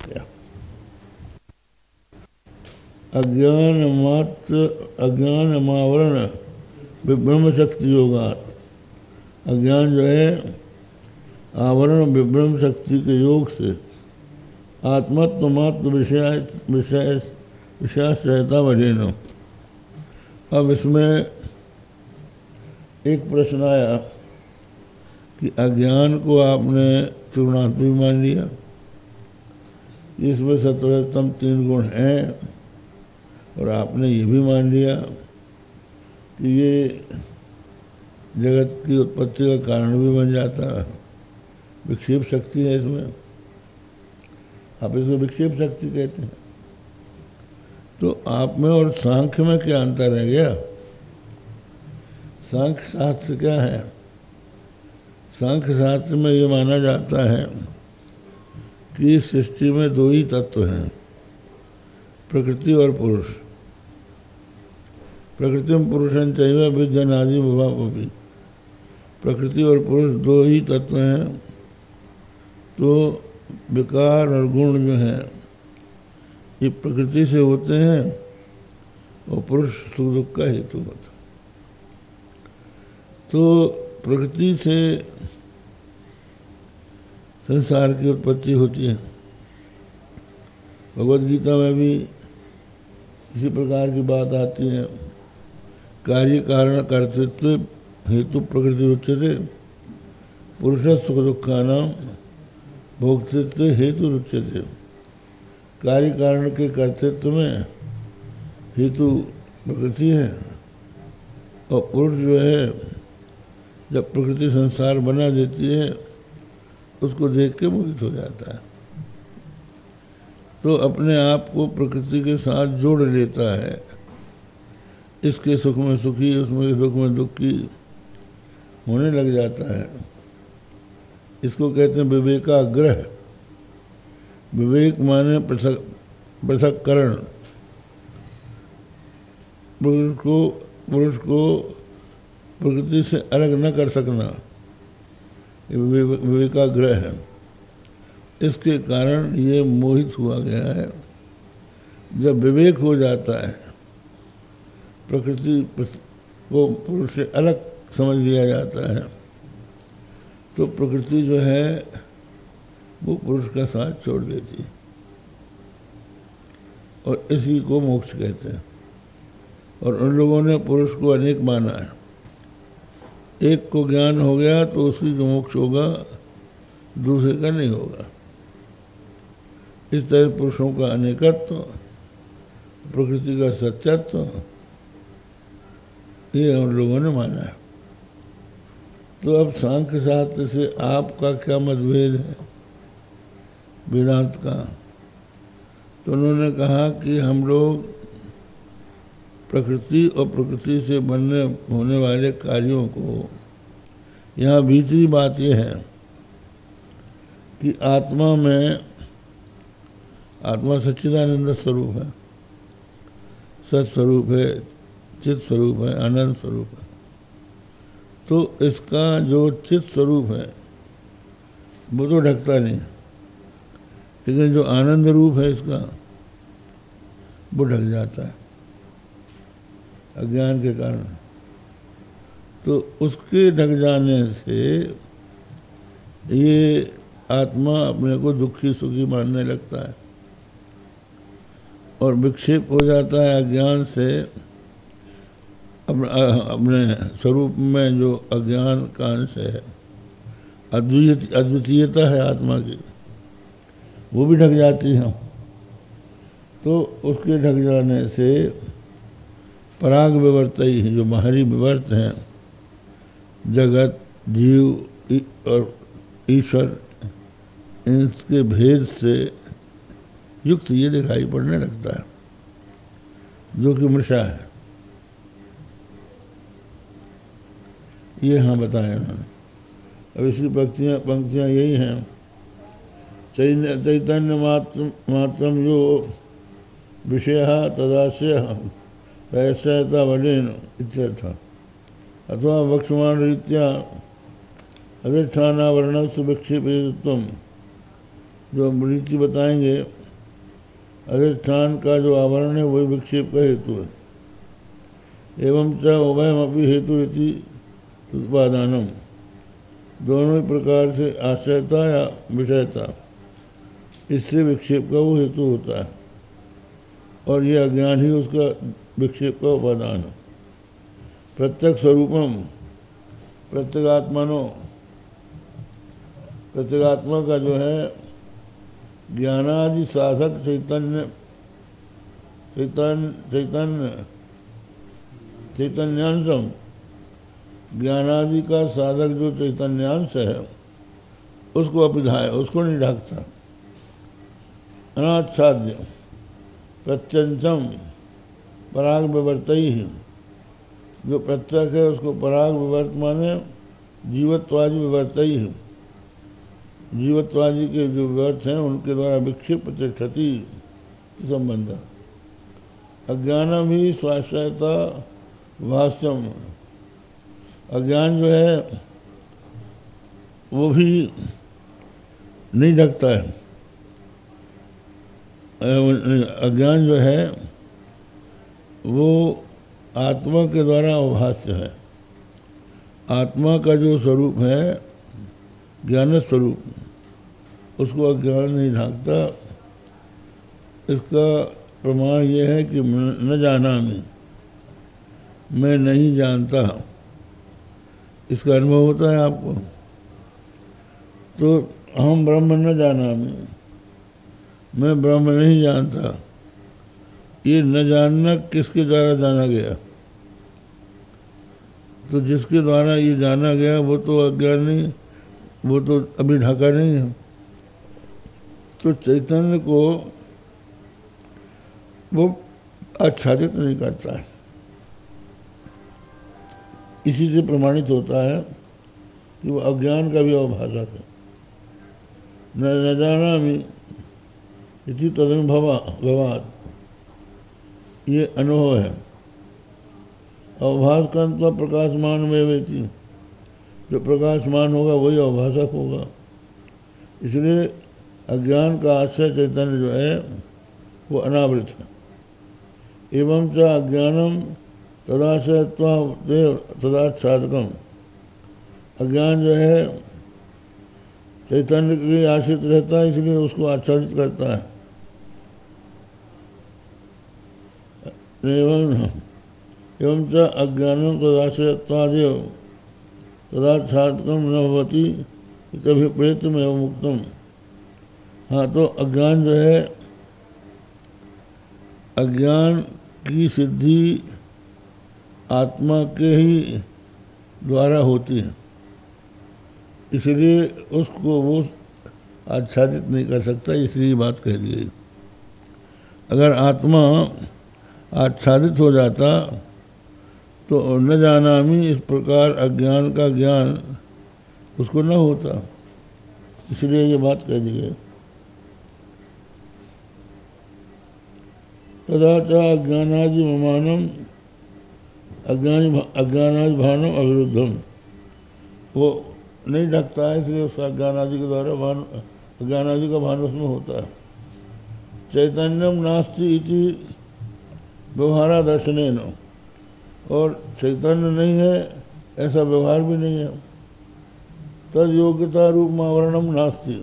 गया। अज्ञानमावरण विभ्रम शक्ति योगात, अज्ञान जो है आवरण विभ्रम शक्ति के योग से आत्मत्व मात्र विषयाश्रयता वजन। अब इसमें एक प्रश्न आया कि अज्ञान को आपने त्रिगुणात्मक मान लिया, इसमें सत्वरजतम 3 गुण हैं, और आपने ये भी मान लिया कि ये जगत की उत्पत्ति का कारण भी बन जाता है, विक्षेप शक्ति है इसमें, आप इसको विक्षेप शक्ति कहते हैं। तो आप में और सांख्य में क्या अंतर रह गया? सांख्य शास्त्र क्या है? सांख्य शास्त्र में ये माना जाता है कि सृष्टि में 2 ही तत्व हैं, प्रकृति और पुरुष। प्रकृति में पुरुषं चैव विद्यनादि भवापि, प्रकृति और पुरुष 2 ही तत्व हैं। तो विकार और गुण जो हैं ये प्रकृति से होते हैं, और पुरुष सुख दुख का हेतु होता। तो प्रकृति से संसार की उत्पत्ति होती है। भगवद गीता में भी इसी प्रकार की बात आती है। कार्य कारण कर्तृत्व हेतु प्रकृति उच्यते, पुरुष सुख दुखानाम भोक्तृत्व हेतु उच्यते। कार्य कारण के कर्तृत्व में हेतु प्रकृति है, और पुरुष जो है जब प्रकृति संसार बना देती है उसको देख के मोहित हो जाता है, तो अपने आप को प्रकृति के साथ जोड़ लेता है। इसके सुख में सुखी, उसमें सुख में दुखी होने लग जाता है। इसको कहते हैं विवेकाग्रह। विवेक माने पृथक्करण, पुरुष को प्रकृति से अलग न कर सकना, ये विवेकाग्रह है। इसके कारण ये मोहित हुआ गया है। जब विवेक हो जाता है, प्रकृति को पुरुष से अलग समझ लिया जाता है, तो प्रकृति जो है वो पुरुष का साथ छोड़ देती है, और इसी को मोक्ष कहते हैं। और उन लोगों ने पुरुष को अनेक माना है। एक को ज्ञान हो गया तो उसी का मोक्ष होगा, दूसरे का नहीं होगा। इस तरह पुरुषों का अनेकत्व, प्रकृति का सत्यत्व, ये उन लोगों ने माना है। तो अब सांख्य शास्त्र से आपका क्या मतभेद है वेदांत का? तो उन्होंने कहा कि हम लोग प्रकृति और प्रकृति से बनने होने वाले कार्यों को, यहाँ भीतरी बात यह है कि आत्मा सच्चिदानंद स्वरूप है, सत्स्वरूप है, चित स्वरूप है, आनंद स्वरूप है। तो इसका जो चित स्वरूप है वो तो ढकता नहीं, लेकिन जो आनंद रूप है इसका वो ढक जाता है अज्ञान के कारण। तो उसके ढक जाने से ये आत्मा अपने को दुखी सुखी मानने लगता है, और विक्षेप हो जाता है अज्ञान से। अपने स्वरूप में जो अज्ञान का अंश है, अद्वितीयता है आत्मा की, वो भी ढक जाती है। तो उसके ढक जाने से पराग विवर्तई, जो बाहरी विवर्त हैं, जगत, जीव और ईश्वर, इनके भेद से युक्त ये दिखाई पड़ने लगता है, जो कि मृषा है। ये हाँ बताया उन्होंने। अब इसकी पंक्तियां यही हैं। चैतन्य मात्रम यो विषय तदाश्रय ऐसा वडेन इत्यर्थ, अथवा वक्षमान रीत्या अधिष्ठानावरण विक्षेपित्वम जो रीति बताएंगे, अधिष्ठान का जो आवरण है वही विक्षेप का हेतु है। एवं च उभयमपि हेतु इति उत्पादानम, दोनों ही प्रकार से आश्रयता या विषयता, इससे विक्षेप का वो हेतु होता है, और ये अज्ञान ही उसका विक्षेप का उपादान है। प्रत्यक्ष स्वरूपम प्रत्यगात्मनो, प्रत्यगात्मा का जो है ज्ञानादि साधक चैतन्यांशम, ज्ञानादि का साधक जो चैतन्यांश है उसको अपिधाय, उसको नहीं ढकता। अनाच्छाद्य प्रत्यंचम पराग विवर्तई, जो प्रत्यक है उसको पराग विवर्त माने जीवत्वादि विवर्तई, जीवत्वादि के जो विवर्त हैं उनके द्वारा विक्षेप प्रतिष्ठति संबंध। अज्ञानम ही स्वाश्रयता भाष्यम, अज्ञान जो है वो भी नहीं ढकता है। अज्ञान जो है वो आत्मा के द्वारा अभाष्य है। आत्मा का जो स्वरूप है ज्ञान स्वरूप, उसको अज्ञान नहीं ढांकता। इसका प्रमाण यह है कि न जानामि, मैं नहीं जानता, इसका अनुभव होता है आपको। तो हम ब्रह्म न जानामि, मैं ब्रह्म नहीं जानता, ये न जानना किसके द्वारा जाना गया? तो जिसके द्वारा ये जाना गया वो तो अज्ञान नहीं, वो तो अभी ढका नहीं है। तो चैतन्य को वो आच्छादित नहीं करता है। इसी से प्रमाणित होता है कि वो अज्ञान का भी अवभाषक है। न जानामि इति तदनुभवात्, ये अनुभव है। अवभास का तो प्रकाशमान में वेती, जो प्रकाशमान होगा वही अवभाषक होगा। इसलिए अज्ञान का आश्रय चैतन्य जो है वो अनावृत है। एवं च अज्ञानम तदाच्छादकम, अज्ञान जो है चैतन्य के आश्रित रहता है, इसलिए उसको आच्छादित करता है। एवं च अज्ञानम तदाश्रयत्वादेव तदाच्छादकम न भवति इत्यभिप्रेतम एवं मुक्तम। हाँ, तो अज्ञान जो है, अज्ञान की सिद्धि आत्मा के ही द्वारा होती है, इसलिए उसको वो आच्छादित नहीं कर सकता, इसलिए बात कह दी गई। अगर आत्मा आच्छादित हो जाता तो न जानामि इस प्रकार अज्ञान का ज्ञान उसको न होता, इसलिए ये बात कह दी गई। तथा च अज्ञानादि ममानम, अज्ञानादि भानम अविरुद्धम, वो नहीं ढकता है, इसलिए उसका अज्ञानादि के द्वारा अज्ञानादि का भान उसमें होता है। चैतन्यम नास्ति इति व्यवहारा दर्शनेन, और चैतन्य नहीं है ऐसा व्यवहार भी नहीं है। तद योग्यता रूप आवरणम नास्ति,